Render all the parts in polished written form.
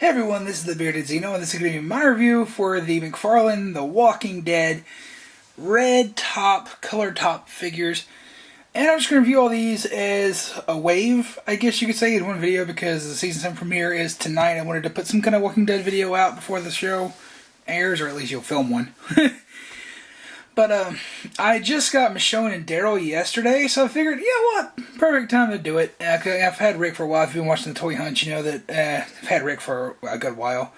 Hey everyone, this is the Bearded Zeno, and this is going to be my review for the McFarlane The Walking Dead red top, color top figures. And I'm just going to review all these as a wave, I guess you could say, in one video, because the season 7 premiere is tonight. I wanted to put some kind of Walking Dead video out before the show airs, or at least you'll film one. But I just got Michonne and Daryl yesterday, so I figured, you know what, perfect time to do it. I've had Rick for a while. If you've been watching the Toy Hunt, you know that I've had Rick for a good while.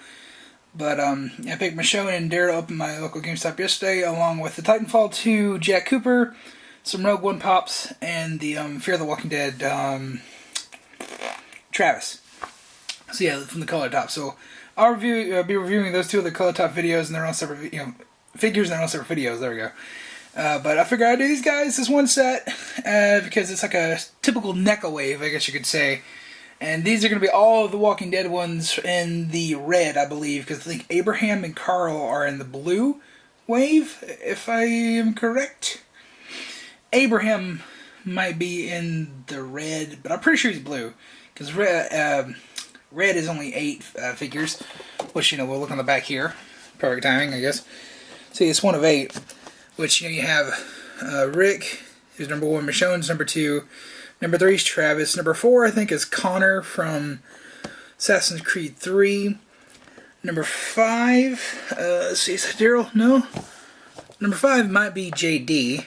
But I picked Michonne and Daryl up in my local GameStop yesterday, along with the Titanfall 2 Jack Cooper, some Rogue One Pops, and the Fear the Walking Dead Travis. So yeah, from the color top. So I'll be reviewing those two of the color top videos, and they're all separate, figures and all separate videos. There we go. But I figured I'd do these guys as one set because it's like a typical NECA wave, I guess you could say. And these are going to be all of the Walking Dead ones in the red, I believe, because I think Abraham and Carl are in the blue wave, if I am correct. Abraham might be in the red, but I'm pretty sure he's blue, because red is only 8 figures, which, we'll look on the back here. Perfect timing, I guess. See, it's one of 8, which, you have Rick, who's number 1, Michonne's number 2, number 3 is Travis, number 4, I think, is Connor from Assassin's Creed 3, number 5, let's see, is that Daryl? No? Number 5 might be JD,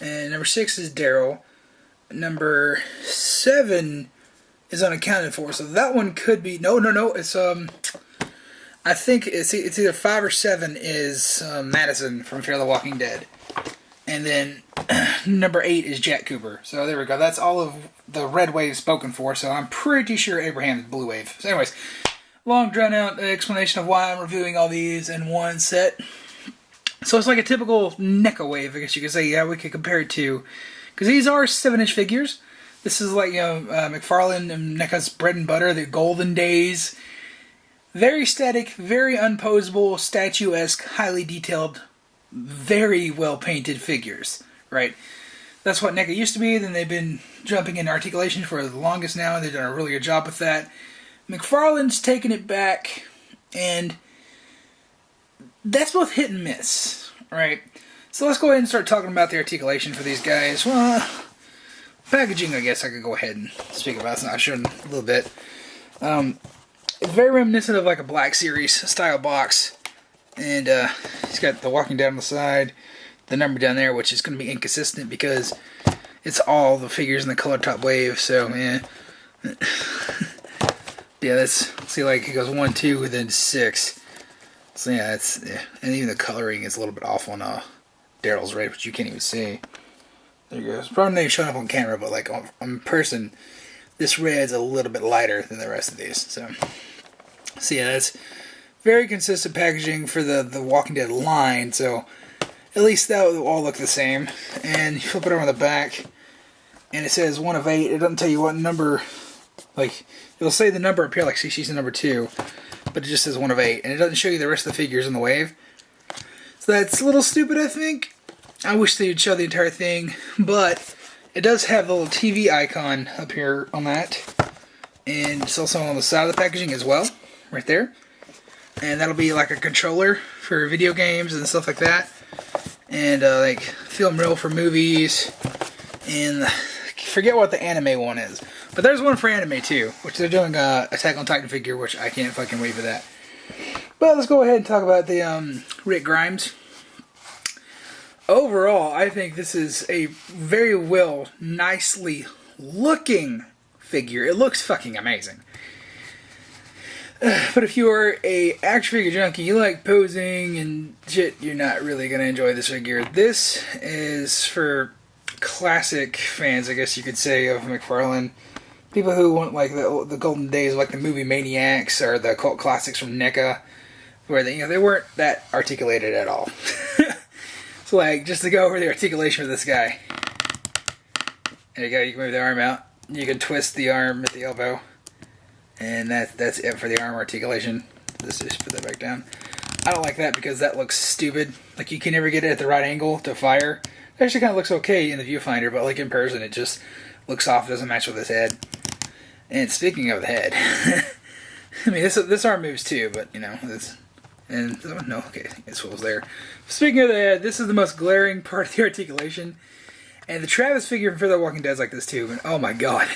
and number 6 is Daryl, number 7 is unaccounted for, so that one could be, no, it's, I think it's either 5 or 7 is Madison from Fear the Walking Dead. And then number 8 is Jack Cooper. So there we go. That's all of the red wave spoken for. So I'm pretty sure Abraham's blue wave. So anyways, long drawn out explanation of why I'm reviewing all these in one set. So it's like a typical NECA wave, I guess you could say. Yeah, we could compare it to. Because these are 7-inch figures. This is like, McFarlane and NECA's bread and butter, the golden days. Very static, very unposable, statuesque, highly detailed, very well painted figures, right? That's what NECA used to be. Then they've been jumping into Articulation for the longest now, and they've done a really good job with that. McFarlane's taken it back, and that's both hit and miss, right? So let's go ahead and start talking about the Articulation for these guys. Well, packaging, I guess I could go ahead and speak about. I should a little bit. It's very reminiscent of like a Black Series style box, and it's got the Walking Dead on the side, the number down there, which is going to be inconsistent because it's all the figures in the color top wave. So yeah, let's see, like it goes 1, 2, and then 6. So yeah, and even the coloring is a little bit off on Daryl's red, which you can't even see. There you go. It's probably not showing up on camera, but like on person, this red's a little bit lighter than the rest of these. So yeah, that's very consistent packaging for the Walking Dead line. So at least that will all look the same. And you flip it over on the back, and it says 1 of 8. It doesn't tell you what number. Like, it'll say the number up here, like she's number 2, but it just says 1 of 8, and it doesn't show you the rest of the figures in the wave. So that's a little stupid, I think. I wish they would show the entire thing, but it does have the little TV icon up here on that, and it's also on the side of the packaging as well, right there. And that'll be like a controller for video games and stuff like that, and like film reel for movies, and I forget what the anime one is, but there's one for anime too, which they're doing a Attack on Titan figure, which I can't fucking wait for that. But let's go ahead and talk about the Rick Grimes. Overall, I think this is a very well, nicely looking figure. It looks fucking amazing. But if you are a action figure junkie, you like posing and shit, you're not really going to enjoy this figure. This is for classic fans, I guess you could say, of McFarlane. People who want like the golden days, like the movie Maniacs or the cult classics from NECA, where they weren't that articulated at all. So like, just to go over the articulation for this guy. There you go, you can move the arm out. You can twist the arm at the elbow. And that's it for the arm articulation. Let's just put that back down. I don't like that because that looks stupid. Like, you can never get it at the right angle to fire. It actually kind of looks okay in the viewfinder, but like in person it just looks off, doesn't match with his head. And speaking of the head, I mean, this arm moves too, but you know, this and oh, no, okay, it's what was there. Speaking of the head, this is the most glaring part of the articulation, and the Travis figure from Fear the Walking Dead's like this too. And oh my god,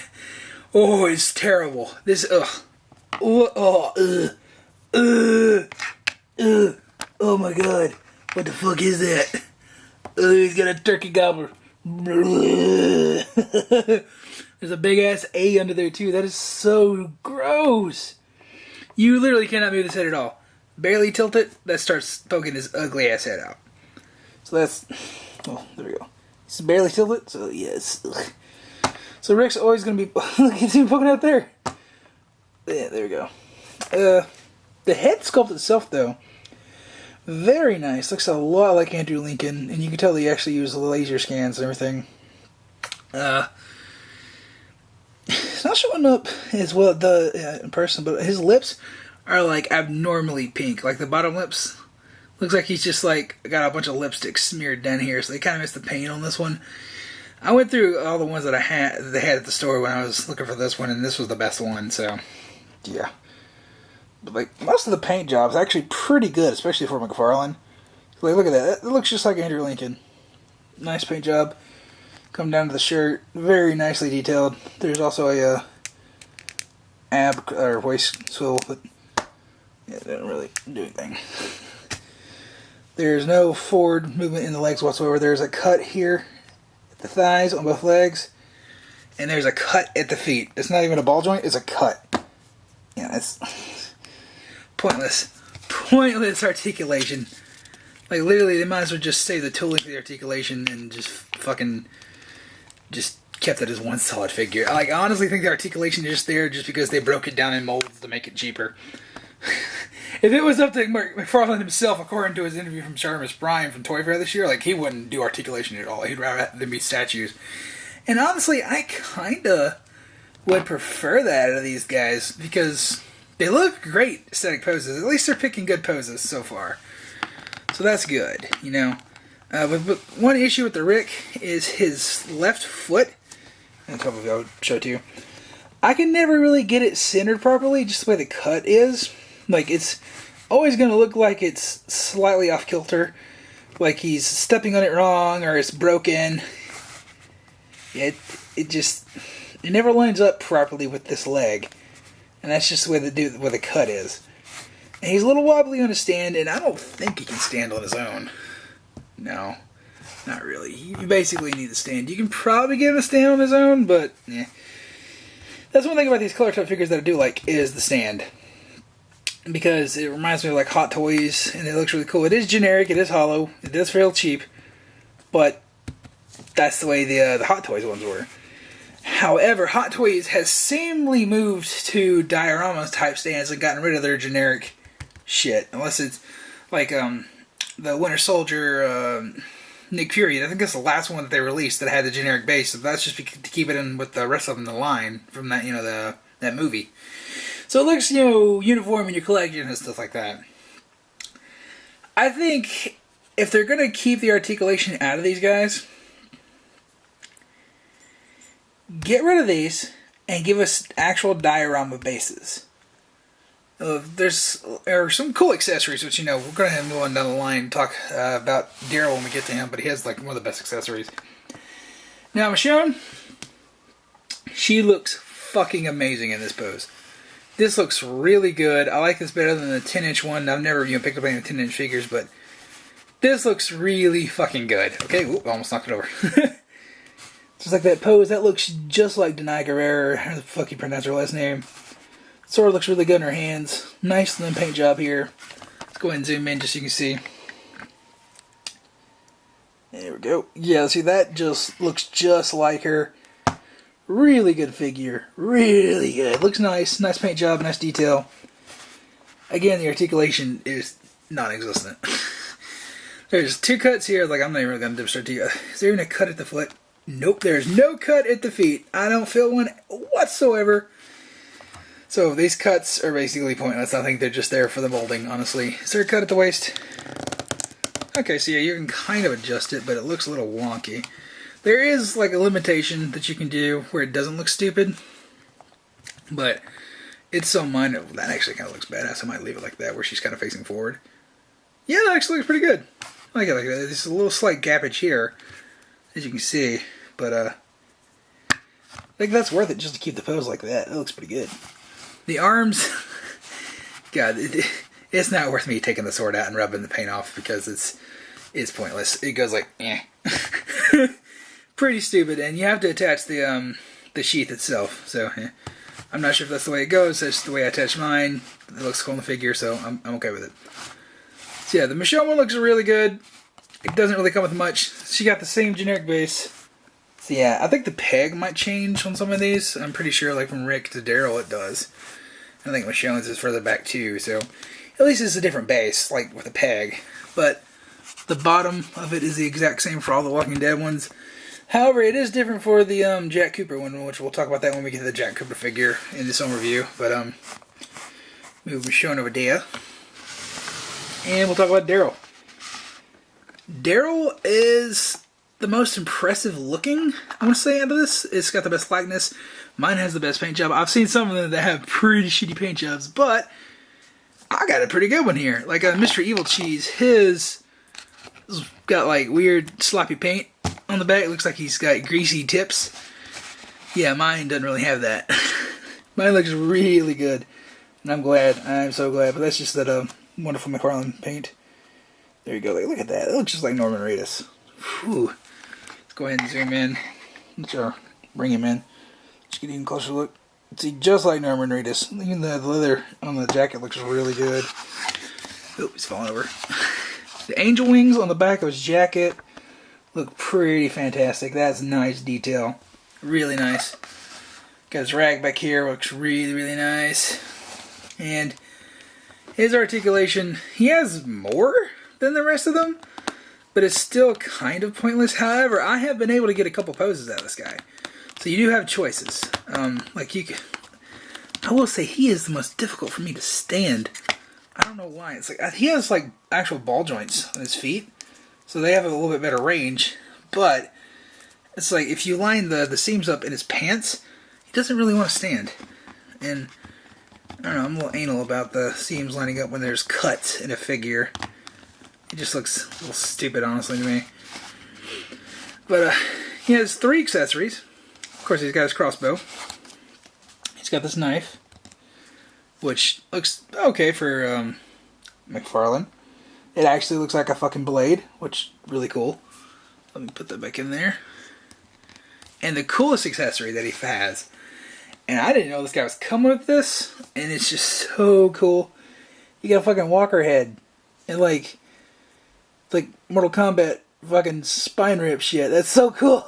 oh, it's terrible. This oh my god, what the fuck is that? Oh, he's got a turkey gobbler. There's a big ass A under there too. That is so gross. You literally cannot move this head at all. Barely tilt it, that starts poking his ugly ass head out. So that's, oh, there we go. Just barely tilt it, so yes. Ugh. So Rick's always gonna be, look at him poking out there. Yeah, there we go. The head sculpt itself though, very nice. Looks a lot like Andrew Lincoln, and you can tell they actually use laser scans and everything. It's not showing up as well in person, but his lips are like abnormally pink. Like the bottom lips, looks like he's just like got a bunch of lipstick smeared down here. So they kind of missed the paint on this one. I went through all the ones that they had at the store when I was looking for this one, and this was the best one. So yeah, but like most of the paint jobs are actually pretty good, especially for McFarlane. Like look at that. It looks just like Andrew Lincoln. Nice paint job. Come down to the shirt, very nicely detailed. There's also a ab or waist swivel, but yeah, it doesn't really do anything. There's no forward movement in the legs whatsoever. There's a cut here at the thighs on both legs, and there's a cut at the feet. It's not even a ball joint; it's a cut. Yeah, it's pointless articulation. Like literally, they might as well just say the tooling for the articulation and just fucking. Just kept it as one solid figure. I honestly think the articulation is just there just because they broke it down in molds to make it cheaper. If it was up to McFarlane himself, according to his interview from Jarvis Bryan from Toy Fair this year, like he wouldn't do articulation at all. He'd rather have them be statues. And honestly, I kinda would prefer that out of these guys because they look great aesthetic poses. At least they're picking good poses so far. So that's good, you know. But one issue with the Rick is his left foot. And probably I'll show it to you. I can never really get it centered properly, just the way the cut is. Like, it's always going to look like it's slightly off kilter. Like he's stepping on it wrong, or it's broken. Yeah, it never lines up properly with this leg. And that's just the way the cut is. And he's a little wobbly on his stand, and I don't think he can stand on his own. No, not really. You basically need the stand. You can probably get him a stand on his own, but yeah. That's one thing about these color type figures that I do like is the stand. Because it reminds me of like Hot Toys, and it looks really cool. It is generic, it is hollow, it does feel cheap, but that's the way the Hot Toys ones were. However, Hot Toys has seemingly moved to diorama type stands and gotten rid of their generic shit. Unless it's like the Winter Soldier Nick Fury. I think that's the last one that they released that had the generic base. So that's just to keep it in with the rest of them in the line from that, you know, that movie. So it looks, you know, uniform in your collection and stuff like that. I think if they're going to keep the articulation out of these guys, get rid of these and give us actual diorama bases. There are some cool accessories, which, you know, we're going to have one down the line and talk about Daryl when we get to him, but he has like one of the best accessories. Now, Michonne, she looks fucking amazing in this pose. This looks really good. I like this better than the 10-inch one. I've never, picked up any 10-inch figures, but this looks really fucking good. Okay, I almost knocked it over. Just like that pose, that looks just like Denai Guerrero, how the fuck you pronounce her last name. Sword looks really good in her hands. Nice thin paint job here. Let's go ahead and zoom in just so you can see. There we go. Yeah, see, that just looks just like her. Really good figure. Really good. Looks nice. Nice paint job, nice detail. Again, the articulation is non-existent. There's two cuts here. Like, I'm not even going to demonstrate to you. Is there even a cut at the foot? Nope, there's no cut at the feet. I don't feel one whatsoever. So these cuts are basically pointless. I think they're just there for the molding, honestly. Is there a cut at the waist? Okay, so yeah, you can kind of adjust it, but it looks a little wonky. There is like a limitation that you can do where it doesn't look stupid. But It's so minor. That actually kind of looks badass. I might leave it like that, where she's kind of facing forward. Yeah, that actually looks pretty good. I like it like that. There's a little slight gappage here, as you can see. But, I think that's worth it just to keep the pose like that. It looks pretty good. The arms... God, it's not worth me taking the sword out and rubbing the paint off because it's pointless. It goes like, eh. Pretty stupid, and you have to attach the sheath itself. So I'm not sure if that's the way it goes. That's the way I attach mine. It looks cool in the figure, so I'm okay with it. So yeah, the Michonne one looks really good. It doesn't really come with much. She got the same generic base. So yeah, I think the peg might change on some of these. I'm pretty sure, like from Rick to Daryl, it does. I think Michonne's is further back too, so at least it's a different base, like with a peg. But the bottom of it is the exact same for all the Walking Dead ones. However, it is different for the Jack Cooper one, which we'll talk about that when we get to the Jack Cooper figure in this own review. But move Michonne over there, and we'll talk about Daryl. Daryl is the most impressive looking, I want to say, out of this. It's got the best likeness. Mine has the best paint job. I've seen some of them that have pretty shitty paint jobs, but I got a pretty good one here. Like Mr. Evil Cheese, his got like weird sloppy paint on the back. It looks like he's got greasy tips. Yeah, mine doesn't really have that. Mine looks really good, and I'm glad. I'm so glad. But that's just that wonderful McFarlane paint. There you go. Like, look at that. It looks just like Norman Reedus. Whew. Let's go ahead and zoom in. Let's bring him in. Just get even closer look. See, just like Norman Reedus. Even the leather on the jacket looks really good. Oh, he's falling over. The angel wings on the back of his jacket look pretty fantastic. That's nice detail. Really nice. Got his rag back here. Looks really, really nice. And his articulation, he has more than the rest of them, but it's still kind of pointless. However, I have been able to get a couple poses out of this guy. So you do have choices. Like you can, I will say he is the most difficult for me to stand. I don't know why. It's like he has like actual ball joints on his feet, so they have a little bit better range. But it's like if you line the seams up in his pants, he doesn't really want to stand. And I don't know. I'm a little anal about the seams lining up when there's cuts in a figure. It just looks a little stupid, honestly, to me. But he has 3 accessories. Of course, he's got his crossbow. He's got this knife, which looks okay for McFarlane. It actually looks like a fucking blade, which is really cool. Let me put that back in there. And the coolest accessory that he has, and I didn't know this guy was coming with this, and it's just so cool. You got a fucking walker head, and like Mortal Kombat fucking spine rip shit. That's so cool.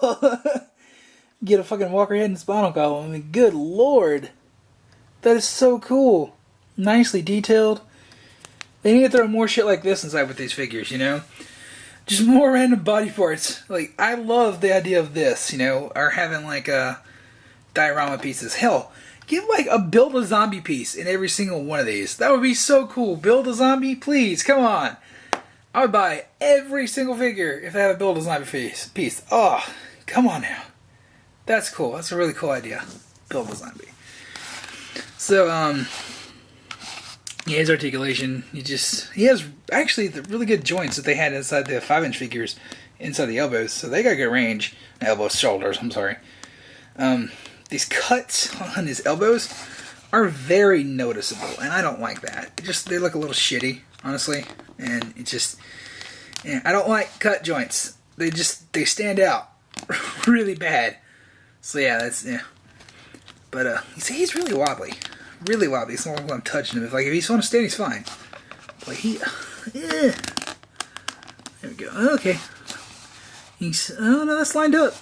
Get a fucking walker head and spinal column. I mean, good lord. That is so cool. Nicely detailed. They need to throw more shit like this inside with these figures, you know? Just more random body parts. Like, I love the idea of this, you know? Or having like diorama pieces. Hell, give like a build a zombie piece in every single one of these. That would be so cool. Build a zombie? Please, come on. I would buy every single figure if they have a build a zombie piece. Oh, come on now. That's cool. That's a really cool idea. Build a zombie. So, yeah, his articulation, he has actually the really good joints that they had inside the 5-inch figures, inside the elbows, so they got good range. Elbows, shoulders, I'm sorry. These cuts on his elbows are very noticeable, and I don't like that. They look a little shitty, honestly, and I don't like cut joints. They stand out really bad. So yeah, But you see, he's really wobbly. Really wobbly. It's not like I'm touching him. If he's want to stand, he's fine. But there we go. Okay. Oh no, that's lined up.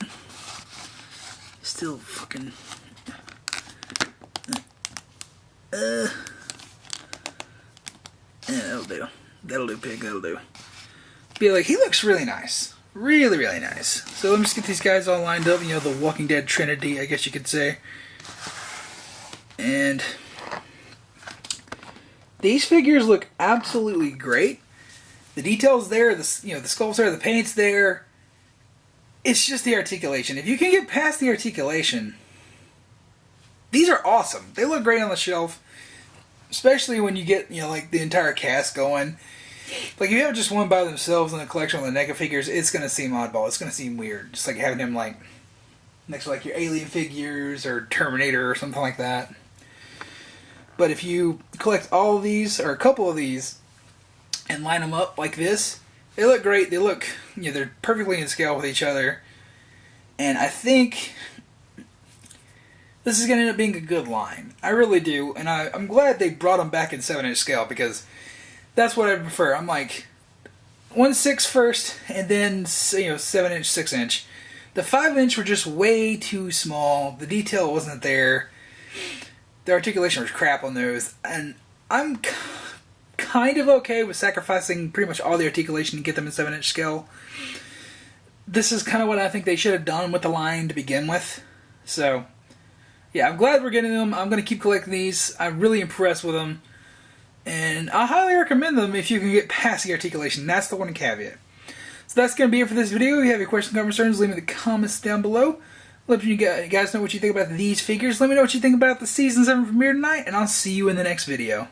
Still fucking. Yeah, that'll do. That'll do, pig. That'll do. Be like, he looks really nice. Really, really nice. So let me just get these guys all lined up. You know, the Walking Dead Trinity, I guess you could say. And these figures look absolutely great. The details there, the sculpts there, the paint's there. It's just the articulation. If you can get past the articulation, these are awesome. They look great on the shelf, especially when you get, you know, like the entire cast going. Like if you have just one by themselves in a collection with the NECA figures, it's gonna seem oddball. It's gonna seem weird, just like having him like next to like your Alien figures or Terminator or something like that. But if you collect all of these or a couple of these and line them up like this, they look great. They look, you know, they're perfectly in scale with each other. And I think this is going to end up being a good line. I really do. And I'm glad they brought them back in 7-inch scale, because that's what I prefer. I'm like 1/6 first, and then, you know, 7-inch, 6-inch. The 5-inch were just way too small. The detail wasn't there. The articulation was crap on those. And I'm kind of okay with sacrificing pretty much all the articulation to get them in 7-inch scale. This is kind of what I think they should have done with the line to begin with. So, yeah, I'm glad we're getting them. I'm going to keep collecting these. I'm really impressed with them. And I highly recommend them if you can get past the articulation. That's the one caveat. So that's going to be it for this video. If you have any questions or concerns, leave me in the comments down below. Let you guys know what you think about these figures. Let me know what you think about the Season 7 premiere tonight, and I'll see you in the next video.